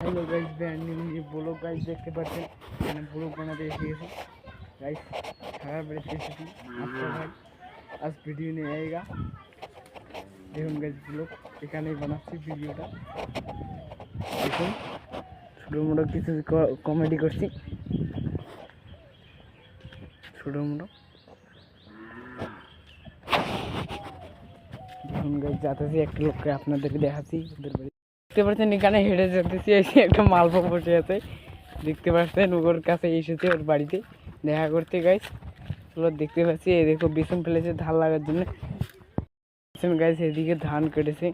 Hello guys, brand new blog guys देखते पाচ্ছেন এখানে blog বানাতে এসে গেছি गाइस। সারা বেড়ে এসেছি आपका भाई आज वीडियो नहीं आएगा। দেখুন গাইস ব্লগ এখানেই বানাচ্ছি ভিডিওটা। দেখুন ছোটো মোটো কিছু কমেডি করছি, ছোটো মোটো। দেখুন গাইস যাতেছি একটা লোককে আপনাদেরকে দেখাচ্ছি ওদের বাড়ি। দেখতে পাচ্ছেন এখানে হেঁটে যেতেছি, এসে একটা মালপো বসে আছে। দেখতে পাচ্ছেন ওর কাছে এসেছে, ওর বাড়িতে দেখা করতে গাইস। ওরা দেখতে পাচ্ছি এই দেখো বিছন ফেলেছে ধান লাগার জন্য। গাইস এদিকে ধান কেটেছে,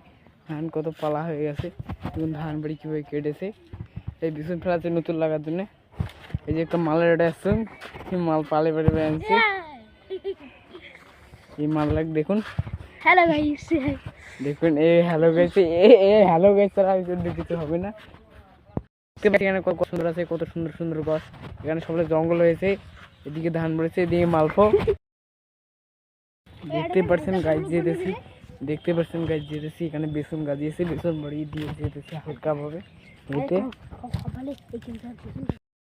ধান কত পালা হয়ে গেছে। দেখুন ধান বাড়ি কীভাবে কেটেছে এই বিছন ফেলাতে নতুন লাগার জন্য। এই যে একটা মালের এটা আসছে, মাল পালে পালে আনছে এই মাল লাগ। দেখুন হ্যালো গাইস, দেখুন এই হ্যালো গাইস, হ্যালো গাইস ছাড়া কিছু হবে না। এখানে কত সুন্দর আছে, কত সুন্দর সুন্দর গাছ। এখানে সবগুলো জঙ্গল হয়েছে, এদিকে ধান পড়েছে, এদিকে মালফো। দেখতে পাচ্ছেন গাছ যেতেছি, দেখতে পাচ্ছেন গাছ যেতেছি। এখানে বেসন গাজিয়েছে, বেসন বাড়িয়ে দিয়ে যেতেছি হালকা ভাবে হেঁটে।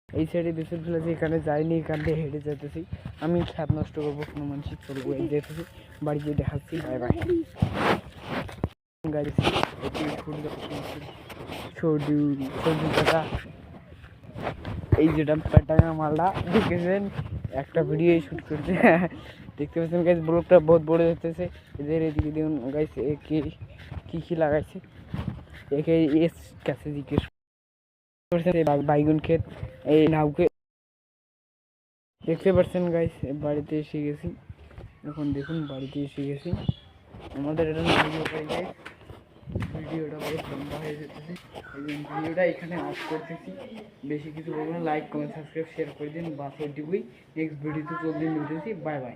এই সাইডে বেসন ফেলেছি, এখানে যাইনি, এখান দিয়ে হেঁটে যেতেছি। আমি খ্যাত নষ্ট করবো কোনো মানুষই চলবো। এই যেতেছি বাড়িতে দেখাচ্ছি, বাই বাই। গাড়ি টাকা এই যেটা টাকা মালটা দেখেছেন, একটা ভিডিও শুট করছে। দেখতে পাচ্ছেন গাইস ব্লগটা বহুত বড় হতেছে। এদের এদিকে দেখুন গাইস কি কি লাগাইছে, একে এস কাছে জিজ্ঞেস করছেন। বাইগুন ক্ষেত, এই নাউকে দেখতে পাচ্ছেন গাইস। বাড়িতে এসে গেছি এখন, দেখুন বাড়িতে এসে গেছি। আমাদের এটা ভিডিও পাই গাইস, ভিডিওটা বহুত লম্বা হয়ে যেতেছে। ভিডিওটা এখানে অফ করতেছি, বেশি কিছু বলবো না। লাইক কমেন্ট সাবস্ক্রাইব শেয়ার করে দিন। বাস ওইটুকুই, নেক্সট ভিডিওতে জলদি মিলতেছি। Bye bye.